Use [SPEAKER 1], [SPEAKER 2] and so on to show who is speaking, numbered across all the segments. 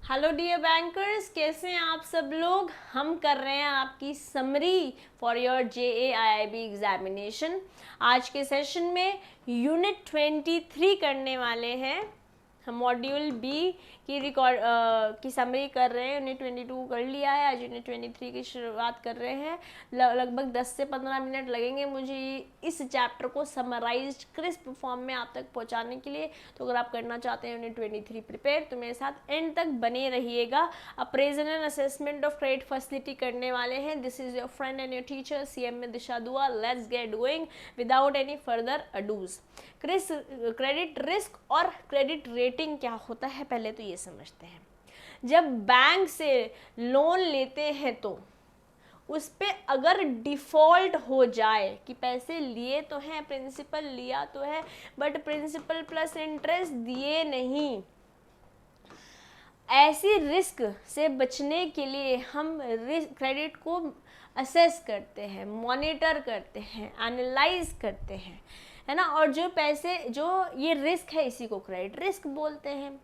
[SPEAKER 1] Hello dear bankers, कैसे हैं आप सब लोग। हम कर रहे हैं आपकी summary for your JAIIB examination. आज के सेशन में यूनिट 23 करने वाले हैं। हम मॉड्यूल बी की समरी कर रहे हैं। यूनिट 22 कर लिया है, आज यूनिट 23 की शुरुआत कर रहे हैं। लगभग 10 से 15 मिनट लगेंगे मुझे इस चैप्टर को समराइज्ड क्रिस्प फॉर्म में आप तक पहुंचाने के लिए। तो अगर आप करना चाहते हैं यूनिट 23 प्रिपेयर, तो मेरे साथ एंड तक बने रहिएगा। Appraisal and assessment of credit facility करने वाले हैं। This is your friend and your teacher CM में Disha Dua. Let's get going without any further ado. Credit risk और क्रेडिट रेटिंग क्या होता है, पहले तो ये समझते हैं। जब बैंक से लोन लेते हैं तो उस पे अगर डिफ़ॉल्ट हो जाए कि पैसे लिए तो हैं, प्रिंसिपल लिया तो है, बट प्रिंसिपल प्लस इंटरेस्ट दिए नहीं, ऐसी रिस्क से बचने के लिए हम क्रेडिट को असेस करते हैं, मॉनिटर करते हैं, एनालाइज करते हैं, है ना। और जो पैसे, जो ये रिस्क है, इसी को क्रेडिट रिस्क बोलते हैं,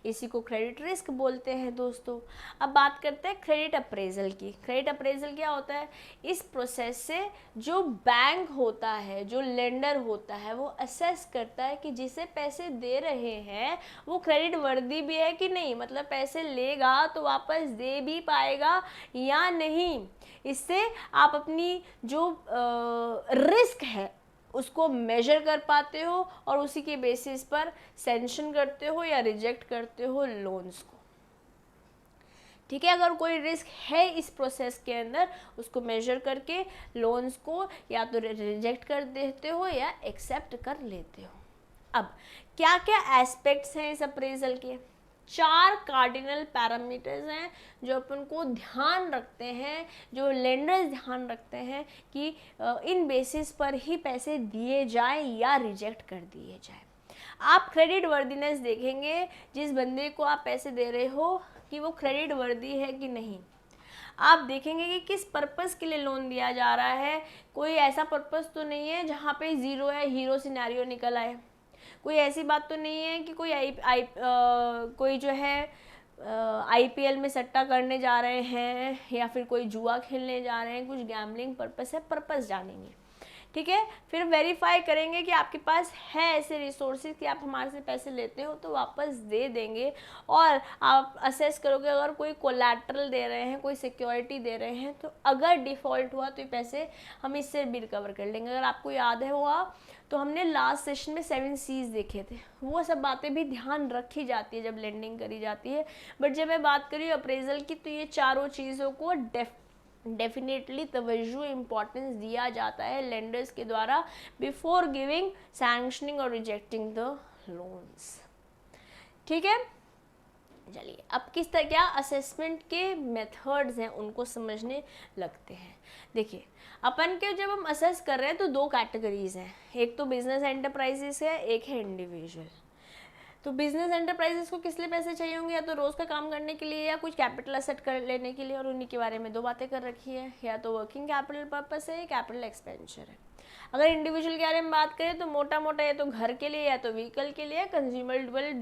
[SPEAKER 1] इसी को क्रेडिट रिस्क बोलते हैं दोस्तों। अब बात करते हैं क्रेडिट अप्रेजल की। क्रेडिट अप्रेजल क्या होता है? इस प्रोसेस से जो बैंक होता है, जो लेंडर होता है, वो असेस करता है कि जिसे पैसे दे रहे हैं वो क्रेडिट वर्दी भी है कि नहीं, मतलब पैसे लेगा तो वापस दे भी पाएगा या नहीं। इससे आप अपनी जो रिस्क है उसको मेजर कर पाते हो और उसी के बेसिस पर सैंक्शन करते हो या रिजेक्ट करते हो लोन्स को। ठीक है, अगर कोई रिस्क है इस प्रोसेस के अंदर, उसको मेजर करके लोन्स को या तो रिजेक्ट कर देते हो या एक्सेप्ट कर लेते हो। अब क्या क्या एस्पेक्ट्स हैं इस अप्रेजल के? 4 कार्डिनल पैरामीटर्स हैं जो अपन को ध्यान रखते हैं, जो लेंडर्स ध्यान रखते हैं कि इन बेसिस पर ही पैसे दिए जाए या रिजेक्ट कर दिए जाए। आप क्रेडिट वर्दीनेस देखेंगे, जिस बंदे को आप पैसे दे रहे हो कि वो क्रेडिट वर्दी है कि नहीं। आप देखेंगे कि किस पर्पस के लिए लोन दिया जा रहा है। कोई ऐसा पर्पस तो नहीं है जहाँ पे ज़ीरो है, हीरो सिनेरियो निकल आए। कोई ऐसी बात तो नहीं है कि कोई जो है IPL में सट्टा करने जा रहे हैं या फिर कोई जुआ खेलने जा रहे हैं। कुछ गैम्बलिंग पर्पस है, पर्पस जानेंगे। ठीक है, फिर वेरीफाई करेंगे कि आपके पास है ऐसे रिसोर्सेज कि आप हमारे से पैसे लेते हो तो वापस दे देंगे। और आप असेस करोगे, अगर कोई कोलैटरल दे रहे हैं, कोई सिक्योरिटी दे रहे हैं, तो अगर डिफ़ॉल्ट हुआ तो ये पैसे हम इससे भी रिकवर कर लेंगे। अगर आपको याद है हुआ तो हमने लास्ट सेशन में 7 C's देखे थे। वो सब बातें भी ध्यान रखी जाती है जब लेंडिंग करी जाती है। बट जब मैं बात करी अप्रेजल की, तो ये चारों चीज़ों को डेफिनेटली तवज्जो इम्पोर्टेंस दिया जाता है लेंडर्स के द्वारा बिफोर गिविंग, सैंक्शनिंग और रिजेक्टिंग द लोन्स। ठीक है, चलिए अब किस तरह क्या असेसमेंट के मेथड्स हैं उनको समझने लगते हैं। देखिए, अपन के जब हम असेस कर रहे हैं तो 2 कैटेगरीज हैं। एक तो बिजनेस एंटरप्राइजेस है, एक है इंडिविजुअल। तो बिजनेस एंटरप्राइजेस को किस लिए पैसे चाहिए होंगे? या तो रोज़ का काम करने के लिए या कुछ कैपिटल असेट कर लेने के लिए, और उन्हीं के बारे में 2 बातें कर रखी है। या तो वर्किंग कैपिटल पर्पस है, कैपिटल एक्सपेंडिचर है। अगर इंडिविजुअल के बारे में बात करें तो मोटा मोटा या तो घर के लिए, या तो व्हीकल के लिए, कंज्यूमेबल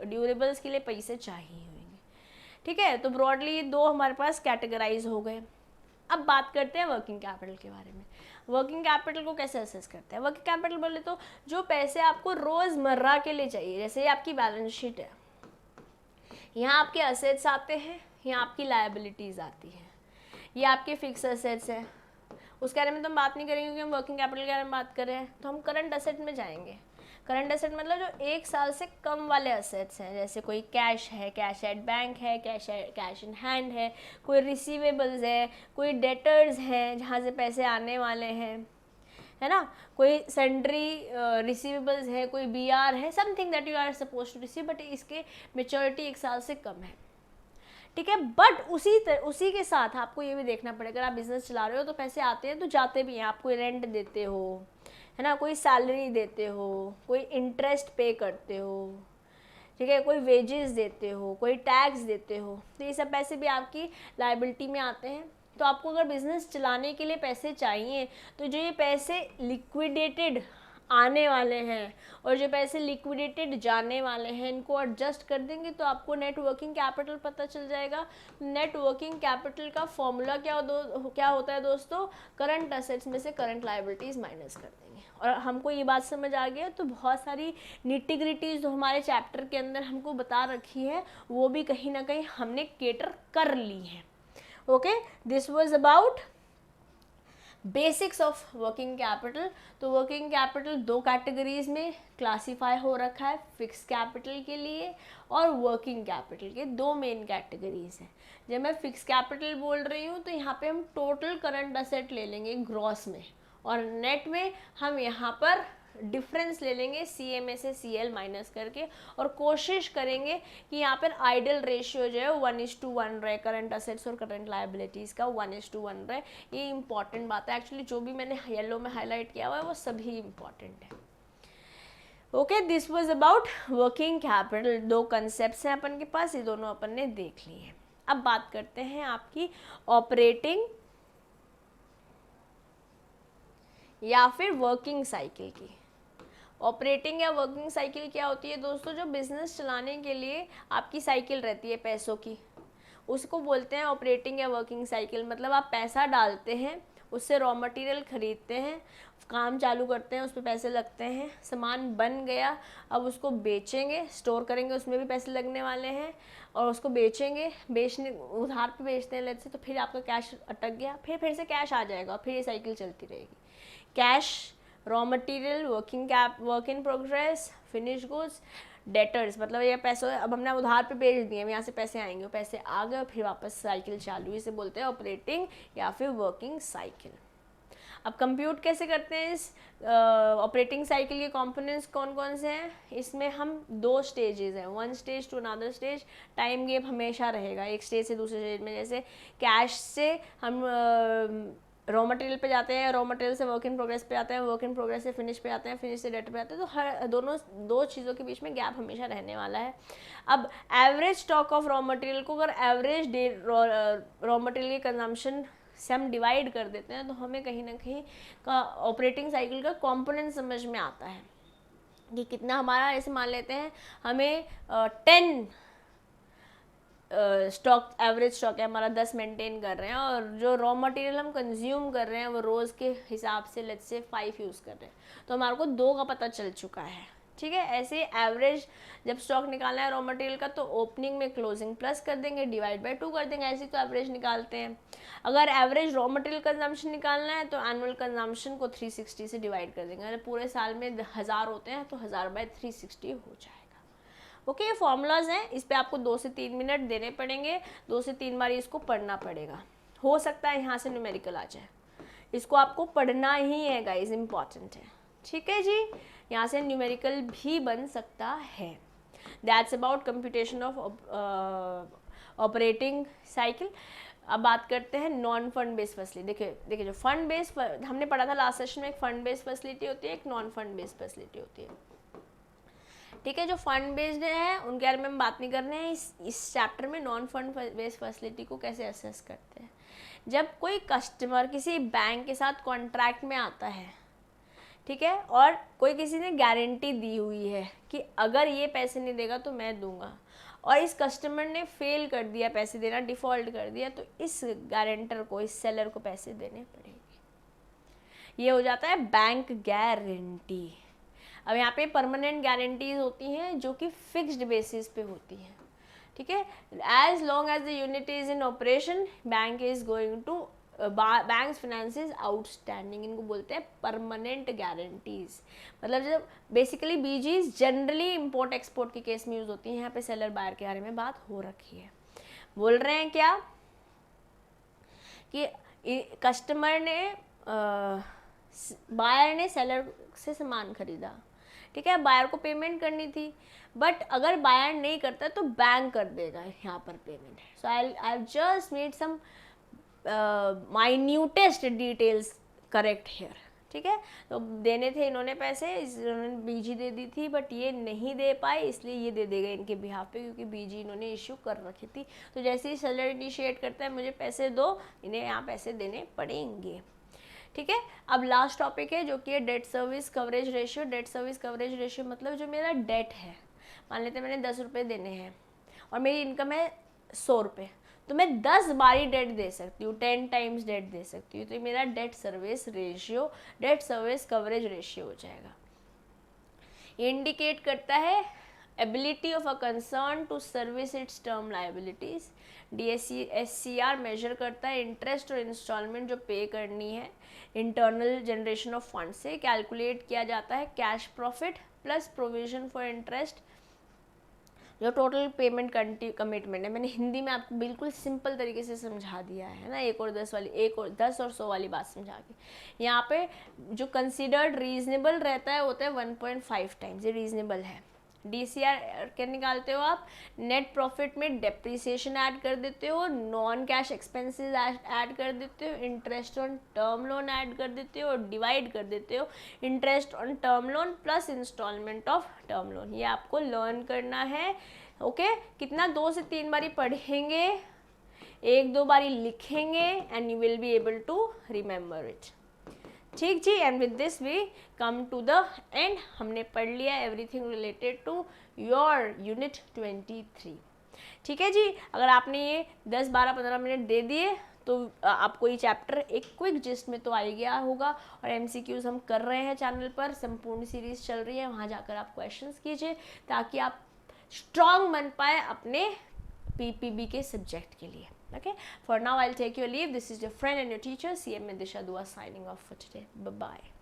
[SPEAKER 1] ड्यूरेबल्स के लिए पैसे चाहिए होंगे। ठीक है, तो ब्रॉडली 2 हमारे पास कैटेगराइज हो गए। अब बात करते हैं वर्किंग कैपिटल के बारे में। वर्किंग कैपिटल को कैसे असेस करते हैं? वर्किंग कैपिटल बोले तो जो पैसे आपको रोज़मर्रा के लिए चाहिए। जैसे ये आपकी बैलेंस शीट है, यहाँ आपके असेट्स आते हैं, यहाँ आपकी लायबिलिटीज़ आती हैं, ये आपके फिक्स असेट्स हैं। उसके बारे में तो हम बात नहीं करेंगे क्योंकि हम वर्किंग कैपिटल के बारे में बात कर रहे हैं। तो हम करंट असेट में जाएंगे। करंट असेट मतलब जो 1 साल से कम वाले असेट्स हैं, जैसे कोई कैश है, कैश एट बैंक है, कैश इन हैंड है, कोई रिसीवेबल्स है, कोई डेटर्स हैं जहाँ से पैसे आने वाले हैं, है ना, कोई सेंड्री रिसीवेबल्स है, कोई BR है, something that you are suppose to receive, but इसके मेच्योरिटी 1 साल से कम है। ठीक है, बट उसी के साथ आपको ये भी देखना पड़ेगा, अगर आप बिजनेस चला रहे हो तो पैसे आते हैं तो जाते भी हैं। आप कोई रेंट देते हो, है ना, कोई सैलरी देते हो, कोई इंटरेस्ट पे करते हो, ठीक है, कोई वेजेस देते हो, कोई टैक्स देते हो, तो ये सब पैसे भी आपकी लायबिलिटी में आते हैं। तो आपको अगर बिजनेस चलाने के लिए पैसे चाहिए तो जो ये पैसे लिक्विडेटेड आने वाले हैं और जो पैसे लिक्विडेटेड जाने वाले हैं इनको एडजस्ट कर देंगे तो आपको नेट वर्किंग कैपिटल पता चल जाएगा। नेट वर्किंग कैपिटल का फॉर्मूला क्या होता है दोस्तों, करंट असेट्स में से करंट लायबिलिटीज़ माइनस कर देंगे। और हमको ये बात समझ आ गया तो बहुत सारी निटिग्रिटीज़ जो हमारे चैप्टर के अंदर हमको बता रखी है वो भी कहीं ना कहीं हमने केटर कर ली है। Okay, this was about basics of working capital. तो वर्किंग कैपिटल दो कैटेगरीज में क्लासीफाई हो रखा है, फिक्स कैपिटल के लिए और वर्किंग कैपिटल के दो मेन कैटेगरीज हैं। जब मैं फिक्स कैपिटल बोल रही हूँ तो यहाँ पे हम टोटल करंट असेट ले लेंगे ग्रॉस में, और नेट में हम यहाँ पर डिफरेंस ले लेंगे CA में से CL माइनस करके, और कोशिश करेंगे कि यहाँ पर आइडल रेशियो जो है 1:1 रहे, करंट असेट्स और करंट लायबिलिटीज़ का 1:1 रहे। ये इंपॉर्टेंट बात है, एक्चुअली जो भी मैंने येलो में हाईलाइट किया हुआ है वो सभी इंपॉर्टेंट है। Okay, this was about working capital. दो कंसेप्ट हैं अपन के पास, ये दोनों अपन ने देख लिए हैं। अब बात करते हैं आपकी ऑपरेटिंग या फिर वर्किंग साइकिल की। ऑपरेटिंग या वर्किंग साइकिल क्या होती है दोस्तों, जो बिजनेस चलाने के लिए आपकी साइकिल रहती है पैसों की, उसको बोलते हैं ऑपरेटिंग या वर्किंग साइकिल। मतलब आप पैसा डालते हैं, उससे रॉ मटेरियल खरीदते हैं, काम चालू करते हैं, उस पर पैसे लगते हैं, सामान बन गया, अब उसको बेचेंगे, स्टोर करेंगे, उसमें भी पैसे लगने वाले हैं, और उसको बेचेंगे, बेचने उधार पे बेचते हैं लेट्स से, तो फिर आपका कैश अटक गया, फिर से कैश आ जाएगा, फिर ये साइकिल चलती रहेगी। Cash, raw material, work in progress, finish goods, debtors, मतलब ये पैसे अब हमने उधार पे बेच दिए, यहाँ से पैसे आएंगे, पैसे आ गए, फिर वापस साइकिल चालू, इसे बोलते हैं ऑपरेटिंग या फिर वर्किंग साइकिल। अब कंप्यूट कैसे करते हैं इस ऑपरेटिंग साइकिल के कंपोनेंट्स कौन कौन से हैं? इसमें हम दो स्टेजेस हैं, one stage to another stage, time gap हमेशा रहेगा एक स्टेज से दूसरे स्टेज में। जैसे कैश से हम रॉ मटेरियल पे जाते हैं, रॉ मटेरियल से वर्क इन प्रोग्रेस पे आते हैं, वर्क इन प्रोग्रेस से फिनिश पे आते हैं, फिनिश से डेटर पे आते हैं, तो हर दो चीज़ों के बीच में गैप हमेशा रहने वाला है। अब average stock of raw material को अगर एवरेज रॉ मटेरियल के कंजम्पशन से हम डिवाइड कर देते हैं तो हमें कहीं ना कहीं का ऑपरेटिंग साइकिल का कंपोनेंट समझ में आता है कि कितना हमारा, ऐसे मान लेते हैं हमें 10 स्टॉक, एवरेज स्टॉक है हमारा 10 मेंटेन कर रहे हैं, और जो रॉ मटेरियल हम कंज्यूम कर रहे हैं वो रोज़ के हिसाब से लेट्स से 5 यूज़ कर रहे हैं, तो हमारे को 2 का पता चल चुका है। ठीक है, ऐसे एवरेज जब स्टॉक निकालना है रॉ मटेरियल का तो ओपनिंग में क्लोजिंग प्लस कर देंगे, डिवाइड बाय 2 कर देंगे, ऐसे तो एवरेज निकालते हैं। अगर एवरेज रॉ मटेरियल कंजम्पशन निकालना है तो एनुअल कंजम्पशन को 360 से डिवाइड कर देंगे, अगर पूरे साल में 1000 होते हैं तो 1000/360 हो जाएगा। ओके, ये फॉर्मूलाज हैं, इस पे आपको 2 से 3 मिनट देने पड़ेंगे, 2 से 3 बार इसको पढ़ना पड़ेगा। हो सकता है यहाँ से न्यूमेरिकल आ जाए, इसको आपको पढ़ना ही है गाइस, इम्पॉर्टेंट है। ठीक है जी, यहाँ से न्यूमेरिकल भी बन सकता है। That's about computation of operating cycle. अब बात करते हैं नॉन फंड बेस्ड फैसिलिटी। देखिए जो फंड बेस्ड हमने पढ़ा था लास्ट सेशन में, एक फंड बेस्ड फैसिलिटी होती है, एक नॉन फंड बेस्ड फैसिलिटी होती है। ठीक है, जो फंड बेस्ड है उनके बारे में हम बात नहीं कर रहे हैं इस चैप्टर में। नॉन फंड बेस्ड फैसिलिटी को कैसे असेस करते हैं? जब कोई कस्टमर किसी बैंक के साथ कॉन्ट्रैक्ट में आता है, ठीक है, और कोई किसी ने गारंटी दी हुई है कि अगर ये पैसे नहीं देगा तो मैं दूंगा, और इस कस्टमर ने फेल कर दिया पैसे देना, डिफ़ॉल्ट कर दिया, तो इस गारंटर को, इस सेलर को पैसे देने पड़ेंगे। ये हो जाता है बैंक गारंटी। अब यहाँ पे परमानेंट गारंटीज होती हैं जो कि फिक्स्ड बेसिस पे होती हैं। ठीक है, as long as the unit is in operation bank is going to banks finances outstanding, इनको बोलते हैं परमानेंट गारंटीज। मतलब जब basically BGs generally import export के केस में यूज होती हैं। यहाँ पे सेलर बायर के बारे में बात हो रखी है। बोल रहे हैं क्या कि कस्टमर ने बायर ने सेलर से सामान खरीदा, ठीक है, बायर को पेमेंट करनी थी, बट अगर बायर नहीं करता तो बैंक कर देगा यहाँ पर payment. So I just made some minutest details correct here. ठीक है, तो देने थे इन्होंने पैसे, इन्होंने बीजी दे दी थी, बट ये नहीं दे पाए, इसलिए ये दे देगा इनके बिहाफ पे, क्योंकि बीजी इन्होंने इश्यू कर रखी थी। तो जैसे ही सेलर इनिशिएट करता है मुझे पैसे दो, इन्हें यहाँ पैसे देने पड़ेंगे। ठीक है। अब लास्ट टॉपिक है जो कि है date service coverage ratio. Debt service coverage ratio मतलब जो मेरा डेट है, मान लेते हैं मैंने 10 रुपये देने हैं और मेरी इनकम है 100 रुपये, तो मैं 10 बारी डेट दे सकती हूँ, 10 टाइम्स डेट दे सकती हूँ, तो ये मेरा debt service ratio, debt service coverage ratio हो जाएगा। ये इंडिकेट करता है ability of a concern to service its term liabilities. DSCR measure करता है इंटरेस्ट और इंस्टॉलमेंट जो पे करनी है इंटरनल जनरेशन ऑफ फंड से। कैलकुलेट किया जाता है cash profit plus provision for interest, जो टोटल पेमेंट कमिटमेंट है। मैंने हिंदी में आपको बिल्कुल सिंपल तरीके से समझा दिया है ना, 1 और 10 वाली, 1 और 10 और 100 वाली बात समझा के। यहाँ पे जो कंसिडर्ड रीजनेबल रहता है होता है 1.5 टाइम्स, ये रीजनेबल है। DCR क्या निकालते हो आप, नेट प्रॉफिट में डेप्रिसिएशन ऐड कर देते हो, नॉन कैश एक्सपेंसेस ऐड कर देते हो, interest on term loan add कर देते हो और डिवाइड कर देते हो interest on term loan plus installment of term loan. ये आपको लर्न करना है। ओके, कितना 2 से 3 बारी पढ़ेंगे, 1-2 बारी लिखेंगे and you will be able to remember it. ठीक जी, and with this we come to the end. हमने पढ़ लिया everything related to your unit 23। ठीक है जी, अगर आपने ये 10, 12, 15 मिनट दे दिए तो आपको ये चैप्टर एक क्विक जिस्ट में तो आ गया होगा। और MCQs हम कर रहे हैं चैनल पर, संपूर्ण सीरीज चल रही है, वहाँ जाकर आप क्वेश्चंस कीजिए ताकि आप स्ट्रांग बन पाए अपने PPB के सब्जेक्ट के लिए। Okay, for now I'll take your leave. This is your friend and your teacher CM Disha Dua signing off for today. Bye bye.